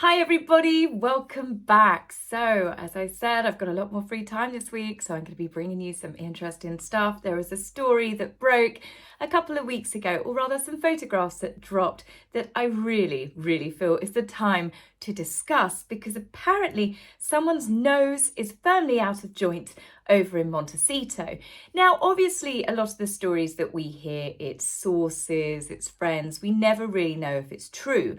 Hi everybody, welcome back. So as I said, I've got a lot more free time this week, so I'm going to be bringing you some interesting stuff. There was a story that broke a couple of weeks ago, or rather some photographs that dropped, that I really feel is the time to discuss, because apparently someone's nose is firmly out of joint over in Montecito. Now, obviously, a lot of the stories that we hear, it's sources, it's friends, we never really know if it's true.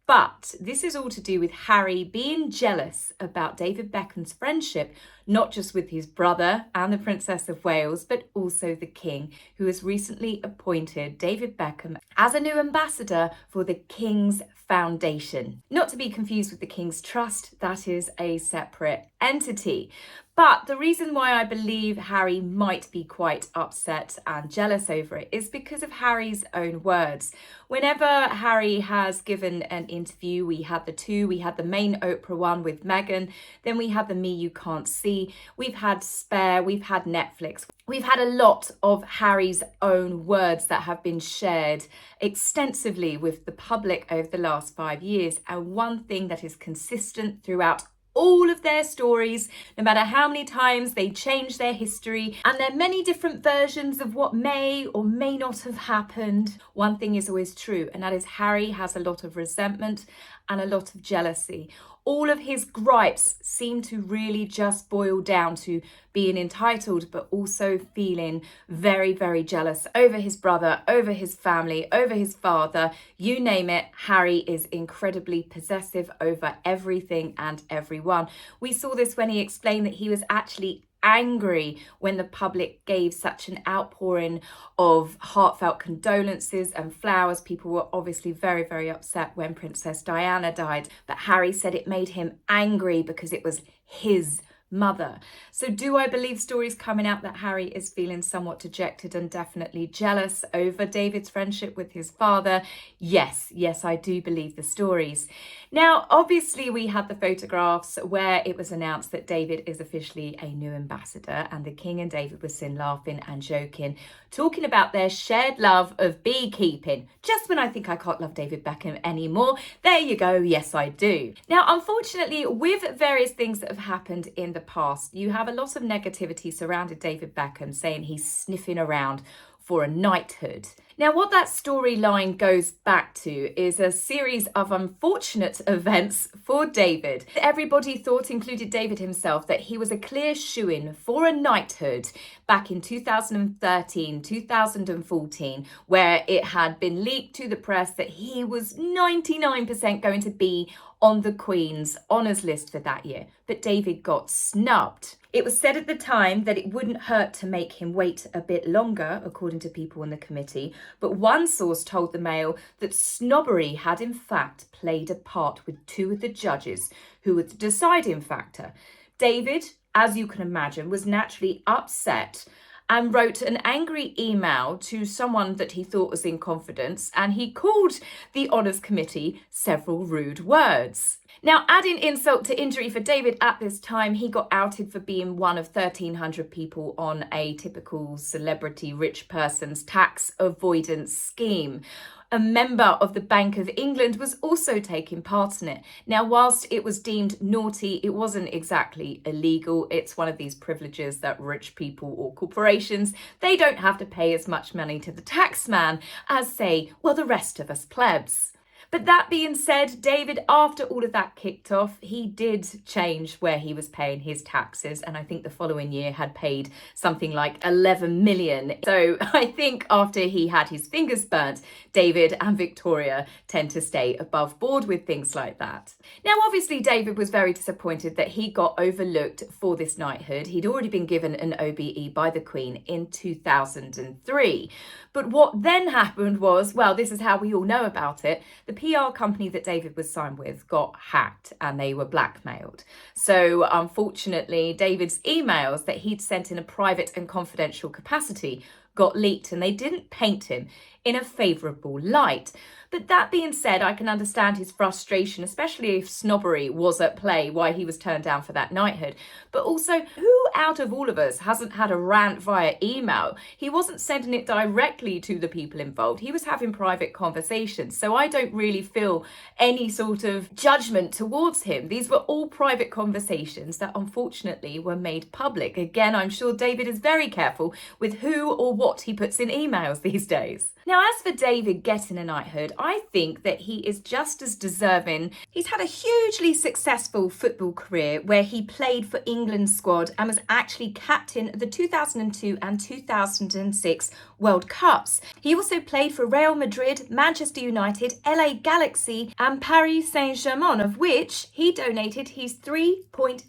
But this is all to do with Harry being jealous about David Beckham's friendship, not just with his brother and the Princess of Wales, but also the King, who has recently appointed David Beckham as a new ambassador for the King's Foundation. Not to be confused with the King's Trust, that is a separate entity. But the reason why I believe Harry might be quite upset and jealous over it is because of Harry's own words. Whenever Harry has given an interview, we had the main Oprah one with Meghan, then we had the Me You Can't See, we've had Spare, we've had Netflix. We've had a lot of Harry's own words that have been shared extensively with the public over the last 5 years. And one thing that is consistent throughout all of their stories, no matter how many times they change their history, and there are many different versions of what may or may not have happened, one thing is always true, and that is Harry has a lot of resentment and a lot of jealousy. All of his gripes seem to really just boil down to being entitled, but also feeling very jealous over his brother, over his family, over his father. You name it, Harry is incredibly possessive over everything and everyone. We saw this when he explained that he was actually angry when the public gave such an outpouring of heartfelt condolences and flowers. People were obviously very upset when Princess Diana died, but Harry said it made him angry because it was his mother. So do I believe stories coming out that Harry is feeling somewhat dejected and definitely jealous over David's friendship with his father? Yes, I do believe the stories. Now, obviously, we had the photographs where it was announced that David is officially a new ambassador, and the King and David were seen laughing and joking, talking about their shared love of beekeeping. Just when I think I can't love David Beckham anymore, there you go, yes I do. Now, unfortunately, with various things that have happened in the past, you have a lot of negativity surrounding David Beckham, saying he's sniffing around for a knighthood. Now, what that storyline goes back to is a series of unfortunate events for David. Everybody thought, including David himself, that he was a clear shoo-in for a knighthood back in 2013, 2014, where it had been leaked to the press that he was 99% going to be on the Queen's honours list for that year. But David got snubbed. It was said at the time that it wouldn't hurt to make him wait a bit longer, according to people in the committee, but one source told the Mail that snobbery had in fact played a part with two of the judges who were the deciding factor. David, as you can imagine, was naturally upset and wrote an angry email to someone that he thought was in confidence, and he called the Honours Committee several rude words. Now, adding insult to injury for David at this time, he got outed for being one of 1,300 people on a typical celebrity rich person's tax avoidance scheme. A member of the Bank of England was also taking part in it. Now, whilst it was deemed naughty, it wasn't exactly illegal. It's one of these privileges that rich people or corporations, they don't have to pay as much money to the tax man as, say, well, the rest of us plebs. But that being said, David, after all of that kicked off, he did change where he was paying his taxes, and I think the following year had paid something like 11 million. So I think after he had his fingers burnt, David and Victoria tend to stay above board with things like that. Now, obviously, David was very disappointed that he got overlooked for this knighthood. He'd already been given an OBE by the Queen in 2003. But what then happened was, well, this is how we all know about it. The PR company that David was signed with got hacked and they were blackmailed. So unfortunately, David's emails that he'd sent in a private and confidential capacity got leaked, and they didn't paint him in a favourable light. But that being said, I can understand his frustration, especially if snobbery was at play, why he was turned down for that knighthood. But also, who out of all of us hasn't had a rant via email? He wasn't sending it directly to the people involved. He was having private conversations. So I don't really feel any sort of judgment towards him. These were all private conversations that unfortunately were made public. Again, I'm sure David is very careful with who or what he puts in emails these days. Now, as for David getting a knighthood, I think that he is just as deserving. He's had a hugely successful football career where he played for England's squad and was actually captain of the 2002 and 2006 World Cups. He also played for Real Madrid, Manchester United, LA Galaxy and Paris Saint-Germain, of which he donated his £3.3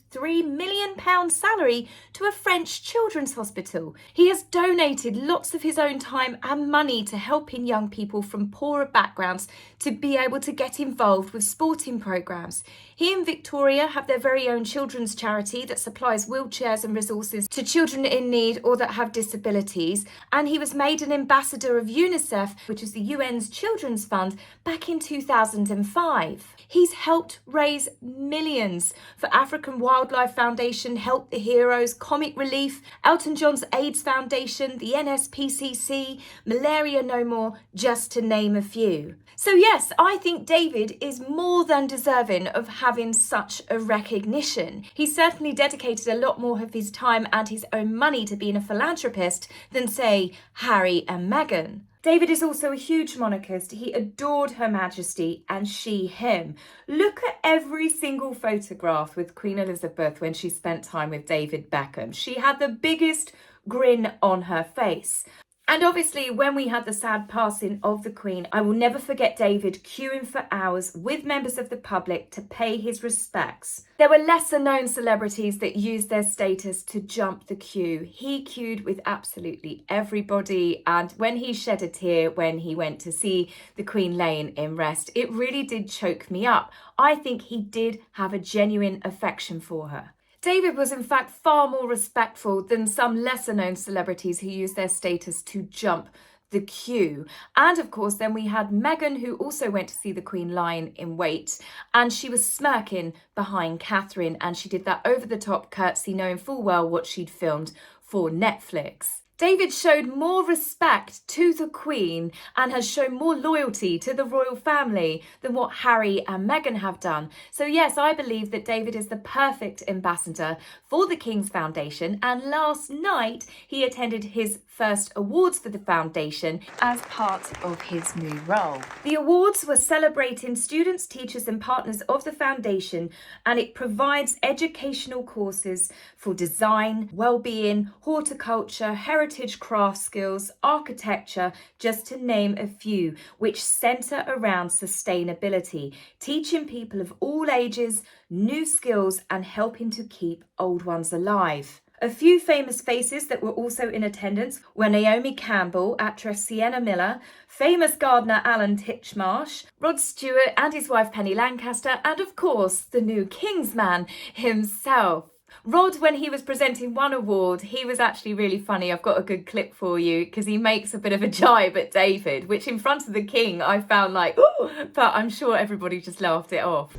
million salary to a French children's hospital. He has donated lots of his own time and money to helping young people from poorer backgrounds to be able to get involved with sporting programmes. He and Victoria have their very own children's charity that supplies wheelchairs and resources to children in need or that have disabilities, and he was made an ambassador of UNICEF, which is the UN's Children's Fund, back in 2005. He's helped raise millions for African Wildlife Foundation, Help the Heroes, Comic Relief, Elton John's AIDS Foundation, the NSPCC, Malaria No More, just to name a few. So yes, I think David is more than deserving of having such a recognition. He certainly dedicated a lot more of his time and his own money to being a philanthropist than, say, Harry and Meghan. David is also a huge monarchist. He adored Her Majesty and she him. Look at every single photograph with Queen Elizabeth when she spent time with David Beckham. She had the biggest grin on her face. And obviously, when we had the sad passing of the Queen, I will never forget David queuing for hours with members of the public to pay his respects. There were lesser known celebrities that used their status to jump the queue. He queued with absolutely everybody, and when he shed a tear when he went to see the Queen laying in rest, it really did choke me up. I think he did have a genuine affection for her. David was in fact far more respectful than some lesser known celebrities who used their status to jump the queue. And of course, then we had Meghan, who also went to see the Queen lying in wait, and she was smirking behind Catherine, and she did that over the top curtsy, knowing full well what she'd filmed for Netflix. David showed more respect to the Queen and has shown more loyalty to the royal family than what Harry and Meghan have done. So yes, I believe that David is the perfect ambassador for the King's Foundation, and last night he attended his first awards for the foundation as part of his new role. The awards were celebrating students, teachers and partners of the foundation, and it provides educational courses for design, well-being, horticulture, heritage craft skills, architecture, just to name a few, which centre around sustainability, teaching people of all ages new skills and helping to keep old ones alive. A few famous faces that were also in attendance were Naomi Campbell, actress Sienna Miller, famous gardener Alan Titchmarsh, Rod Stewart and his wife Penny Lancaster, and of course the new KINGSMAN himself. Rod, when he was presenting one award, he was actually really funny. I've got a good clip for you because he makes a bit of a jibe at David, which in front of the King I found like, ooh, but I'm sure everybody just laughed it off.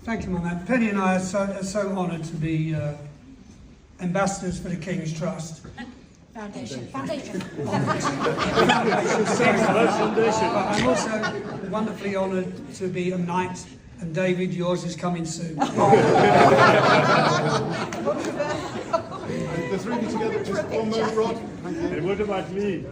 Thank you, my man. Penny and I are so honoured to be ambassadors for the King's Trust. Foundation. I'm also wonderfully honoured to be a knight, and David, yours is coming soon. The three together, just one more rod. And what about me?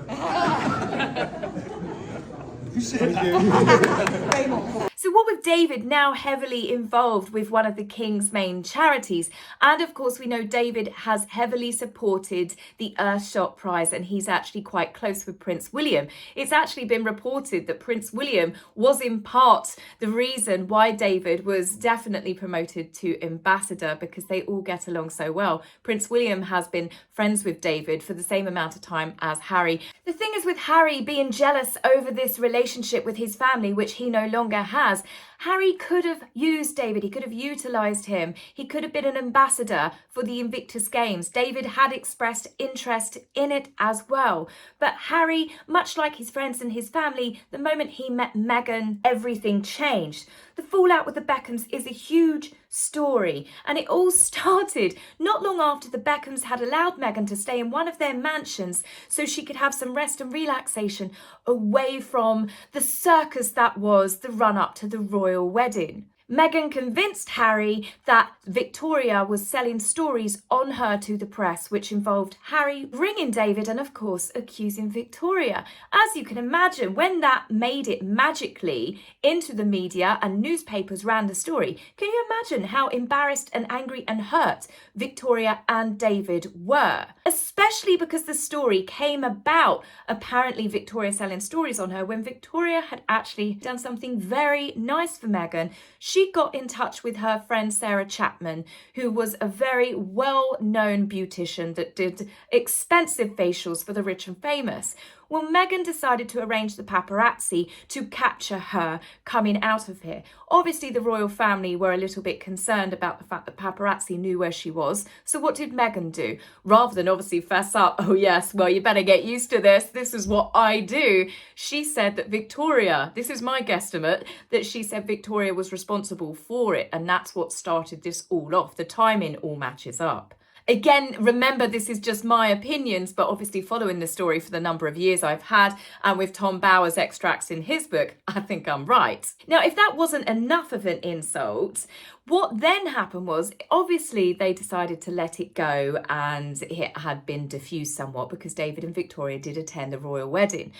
Who said that? So what with David now heavily involved with one of the King's main charities, and of course we know David has heavily supported the Earthshot Prize, and he's actually quite close with Prince William. It's actually been reported that Prince William was in part the reason why David was definitely promoted to ambassador, because they all get along so well. Prince William has been friends with David for the same amount of time as Harry. The thing is with Harry being jealous over this relationship with his family, which he no longer has, has. Harry could have used David, he could have utilised him, he could have been an ambassador for the Invictus Games. David had expressed interest in it as well. But Harry, much like his friends and his family, the moment he met Meghan, everything changed. The fallout with the Beckhams is a huge story, and it all started not long after the Beckhams had allowed Meghan to stay in one of their mansions so she could have some rest and relaxation away from the circus that was the run-up to the royal wedding. Meghan convinced Harry that Victoria was selling stories on her to the press, which involved Harry ringing David and, of course, accusing Victoria. As you can imagine, when that made it magically into the media and newspapers ran the story, can you imagine how embarrassed and angry and hurt Victoria and David were? Especially because the story came about, apparently Victoria selling stories on her, when Victoria had actually done something very nice for Meghan. She got in touch with her friend Sarah Chapman, who was a very well-known beautician that did expensive facials for the rich and famous. Well, Meghan decided to arrange the paparazzi to capture her coming out of here. Obviously, the royal family were a little bit concerned about the fact that paparazzi knew where she was. So what did Meghan do? Rather than obviously fess up, oh yes, well, you better get used to this is what I do, she said that Victoria, this is my guesstimate, that she said Victoria was responsible for it, and that's what started this all off. The timing all matches up. Again, remember, this is just my opinions, but obviously following the story for the number of years I've had, and with Tom Bower's extracts in his book, I think I'm right. Now, if that wasn't enough of an insult, what then happened was, obviously, they decided to let it go, and it had been diffused somewhat because David and Victoria did attend the royal wedding.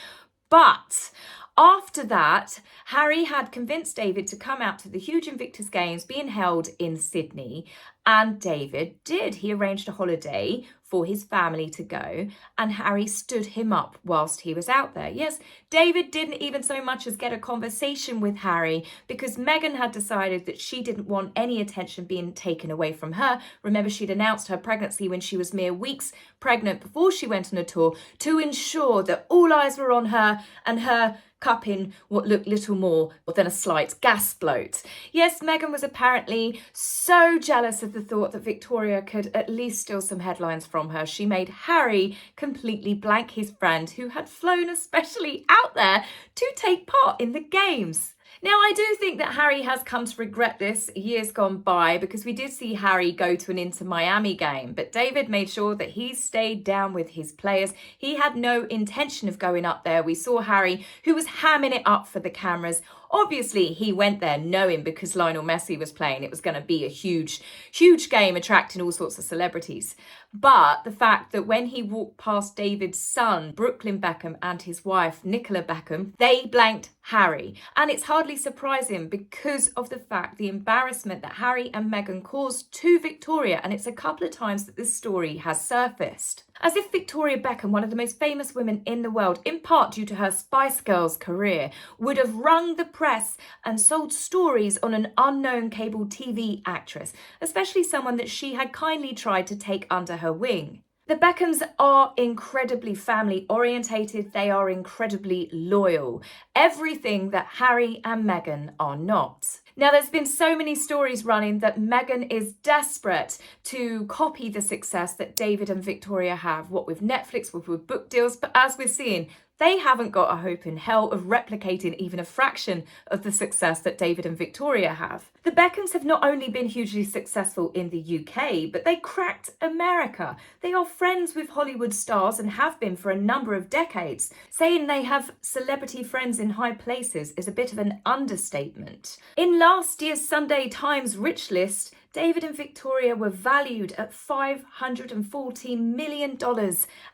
But after that, Harry had convinced David to come out to the huge Invictus Games being held in Sydney, and David did. He arranged a holiday for his family to go, and Harry stood him up whilst he was out there. Yes, David didn't even so much as get a conversation with Harry because Meghan had decided that she didn't want any attention being taken away from her. Remember, she'd announced her pregnancy when she was mere weeks pregnant before she went on a tour to ensure that all eyes were on her and her cupping what looked little more than a slight gas bloat. Yes, Meghan was apparently so jealous of the thought that Victoria could at least steal some headlines from her. She made Harry completely blank his friend who had flown especially out there to take part in the games. Now, I do think that Harry has come to regret this years gone by, because we did see Harry go to an Inter Miami game, but David made sure that he stayed down with his players. He had no intention of going up there. We saw Harry, who was hamming it up for the cameras. Obviously, he went there knowing, because Lionel Messi was playing, it was going to be a huge, huge game attracting all sorts of celebrities. But the fact that when he walked past David's son, Brooklyn Beckham, and his wife, Nicola Beckham, they blanked Harry. And it's hardly surprising because of the fact, the embarrassment that Harry and Meghan caused to Victoria. And it's a couple of times that this story has surfaced. As if Victoria Beckham, one of the most famous women in the world, in part due to her Spice Girls career, would have rung the press and sold stories on an unknown cable TV actress, especially someone that she had kindly tried to take under her wing. The Beckhams are incredibly family orientated. They are incredibly loyal. Everything that Harry and Meghan are not. Now, there's been so many stories running that Meghan is desperate to copy the success that David and Victoria have, what with Netflix, what with book deals, but as we're seeing, they haven't got a hope in hell of replicating even a fraction of the success that David and Victoria have. The Beckhams have not only been hugely successful in the UK, but they cracked America. They are friends with Hollywood stars and have been for a number of decades. Saying they have celebrity friends in high places is a bit of an understatement. In last year's Sunday Times Rich List, David and Victoria were valued at $540 million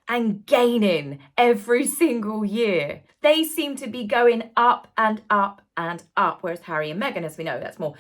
and gaining every single year. They seem to be going up and up and up, whereas Harry and Meghan, as we know, that's more.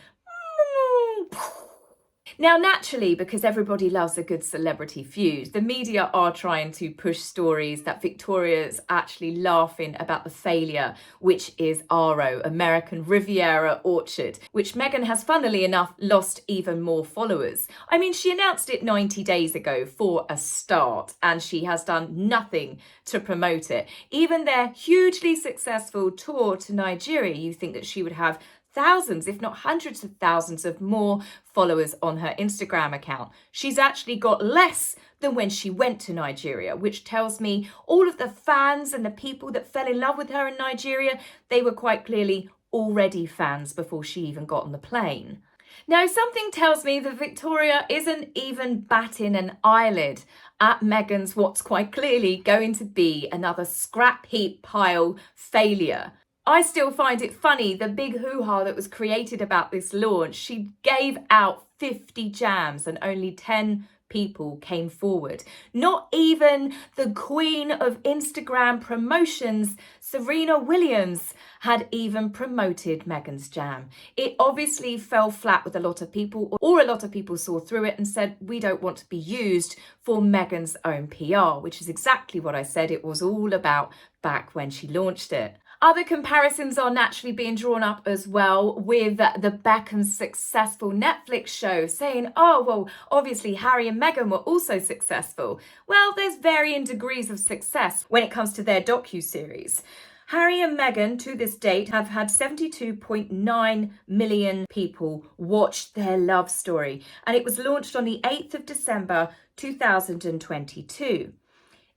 Now, naturally, because everybody loves a good celebrity feud, the media are trying to push stories that Victoria's actually laughing about the failure, which is RO, American Riviera Orchard, which Meghan has, funnily enough, lost even more followers. I mean, she announced it 90 days ago for a start, and she has done nothing to promote it. Even their hugely successful tour to Nigeria, you think that she would have thousands, if not hundreds of thousands of more followers on her Instagram account. She's actually got less than when she went to Nigeria, which tells me all of the fans and the people that fell in love with her in Nigeria, they were quite clearly already fans before she even got on the plane. Now, something tells me that Victoria isn't even batting an eyelid at Meghan's what's quite clearly going to be another scrap heap pile failure. I still find it funny, the big hoo-ha that was created about this launch. She gave out 50 jams and only 10 people came forward. Not even the queen of Instagram promotions, Serena Williams, had even promoted Meghan's jam. It obviously fell flat with a lot of people, or a lot of people saw through it and said, we don't want to be used for Meghan's own PR, which is exactly what I said it was all about back when she launched it. Other comparisons are naturally being drawn up as well, with the Beckham's successful Netflix show saying, oh, well, obviously Harry and Meghan were also successful. Well, there's varying degrees of success when it comes to their docuseries. Harry and Meghan, to this date, have had 72.9 million people watch their love story, and it was launched on the 8th of December 2022.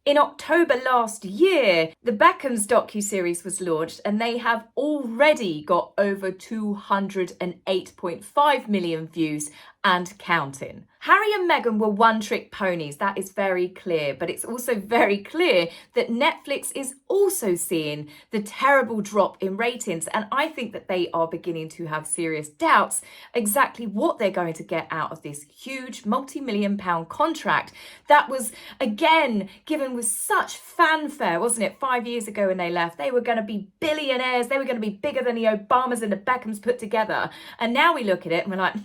In October last year, the Beckham's docuseries was launched and they have already got over 208.5 million views and counting. Harry and Meghan were one-trick ponies, that is very clear, but it's also very clear that Netflix is also seeing the terrible drop in ratings, and I think that they are beginning to have serious doubts exactly what they're going to get out of this huge multi-million-pound contract that was, again, given with such fanfare, wasn't it? 5 years ago when they left, they were going to be billionaires, they were going to be bigger than the Obamas and the Beckhams put together, and now we look at it and we're like,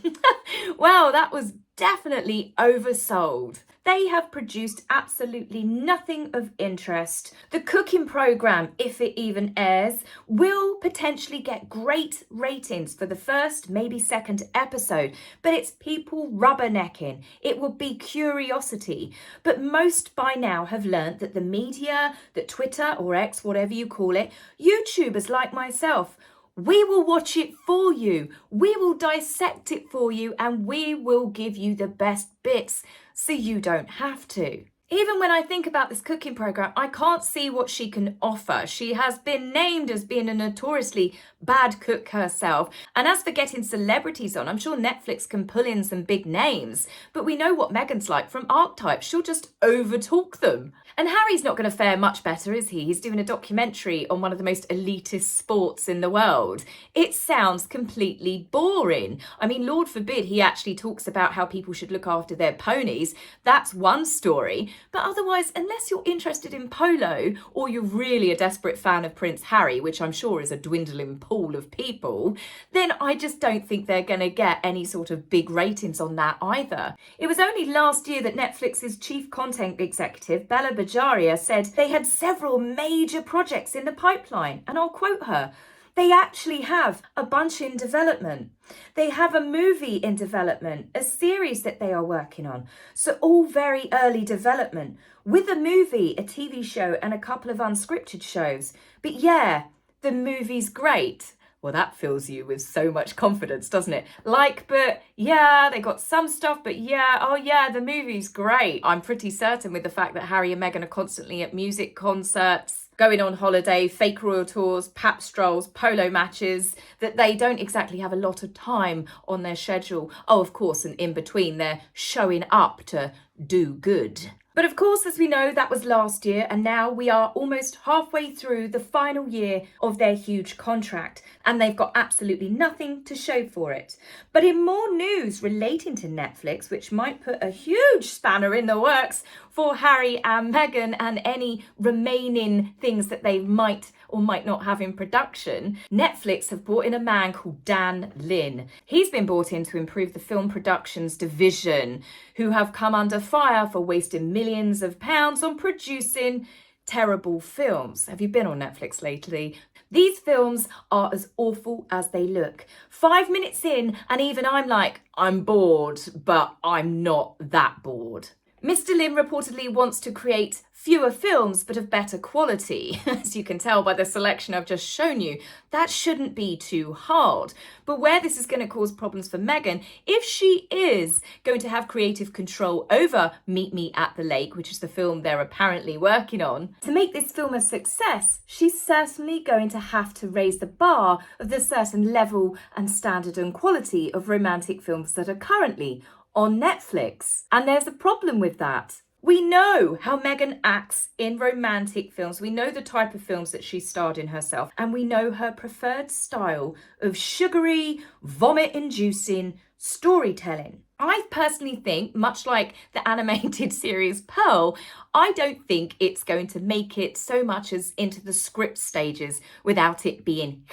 wow, that was definitely oversold. They have produced absolutely nothing of interest. The cooking programme, if it even airs, will potentially get great ratings for the first, maybe second episode, but it's people rubbernecking. It will be curiosity. But most by now have learnt that the media, that Twitter or X, whatever you call it, YouTubers like myself, we will watch it for you, we will dissect it for you, and we will give you the best bits so you don't have to. Even when I think about this cooking programme, I can't see what she can offer. She has been named as being a notoriously bad cook herself. And as for getting celebrities on, I'm sure Netflix can pull in some big names. But we know what Meghan's like from archetypes. She'll just overtalk them. And Harry's not going to fare much better, is he? He's doing a documentary on one of the most elitist sports in the world. It sounds completely boring. I mean, Lord forbid he actually talks about how people should look after their ponies. That's one story. But otherwise, unless you're interested in polo or you're really a desperate fan of Prince Harry, which I'm sure is a dwindling pool of people, then I just don't think they're going to get any sort of big ratings on that either. It was only last year that Netflix's chief content executive, Bella Bajaria, said they had several major projects in the pipeline. And I'll quote her. They actually have a bunch in development. They have a movie in development, a series that they are working on. So all very early development. With a movie, a TV show, and a couple of unscripted shows. But yeah, the movie's great. Well, that fills you with so much confidence, doesn't it? Like, but yeah, they got some stuff, but yeah, oh yeah, the movie's great. I'm pretty certain with the fact that Harry and Meghan are constantly at music concerts, going on holiday, fake royal tours, pap strolls, polo matches, that they don't exactly have a lot of time on their schedule. Oh, of course, and in between, they're showing up to do good. But of course, as we know, that was last year, and now we are almost halfway through the final year of their huge contract, and they've got absolutely nothing to show for it. But in more news relating to Netflix, which might put a huge spanner in the works for Harry and Meghan and any remaining things that they might or might not have in production, Netflix have brought in a man called Dan Lin. He's been brought in to improve the film productions division, who have come under fire for wasting millions of pounds on producing terrible films. Have you been on Netflix lately? These films are as awful as they look. 5 minutes in, and even I'm like, I'm bored, but I'm not that bored. Mr. Lim reportedly wants to create fewer films but of better quality. As you can tell by the selection I've just shown you, that shouldn't be too hard. But where this is going to cause problems for Meghan, if she is going to have creative control over Meet Me at the Lake, which is the film they're apparently working on, to make this film a success, she's certainly going to have to raise the bar of the certain level and standard and quality of romantic films that are currently on Netflix. And there's a problem with that. We know how Meghan acts in romantic films. We know the type of films that she starred in herself. And we know her preferred style of sugary, vomit-inducing storytelling. I personally think, much like the animated series Pearl, I don't think it's going to make it so much as into the script stages without it being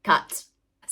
cut.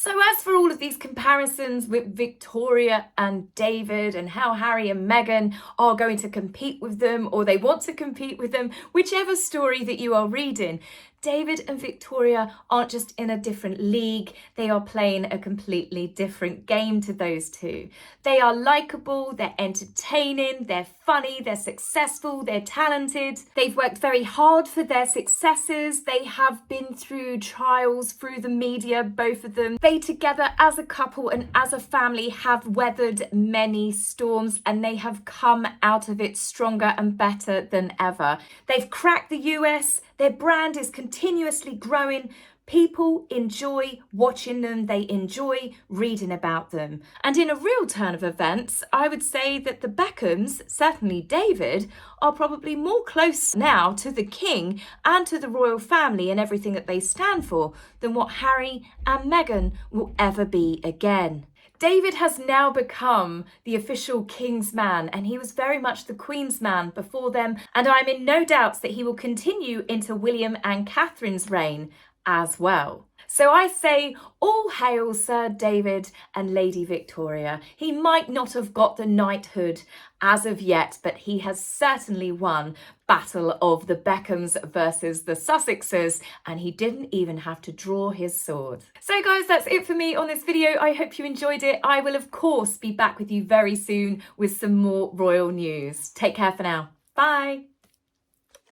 So as for all of these comparisons with Victoria and David and how Harry and Meghan are going to compete with them, or they want to compete with them, whichever story that you are reading, David and Victoria aren't just in a different league, they are playing a completely different game to those two. They are likeable, they're entertaining, they're funny, they're successful, they're talented. They've worked very hard for their successes. They have been through trials through the media, both of them. They together as a couple and as a family have weathered many storms and they have come out of it stronger and better than ever. They've cracked the US. Their brand is continuously growing. People enjoy watching them. They enjoy reading about them. And in a real turn of events, I would say that the Beckhams, certainly David, are probably more close now to the king and to the royal family and everything that they stand for than what Harry and Meghan will ever be again. David has now become the official King's man, and he was very much the Queen's man before them, and I'm in no doubt that he will continue into William and Catherine's reign as well. So I say, all hail Sir David and Lady Victoria. He might not have got the knighthood as of yet, but he has certainly won Battle of the Beckhams versus the Sussexes, and he didn't even have to draw his sword. So guys, that's it for me on this video. I hope you enjoyed it. I will of course be back with you very soon with some more royal news. Take care for now. Bye.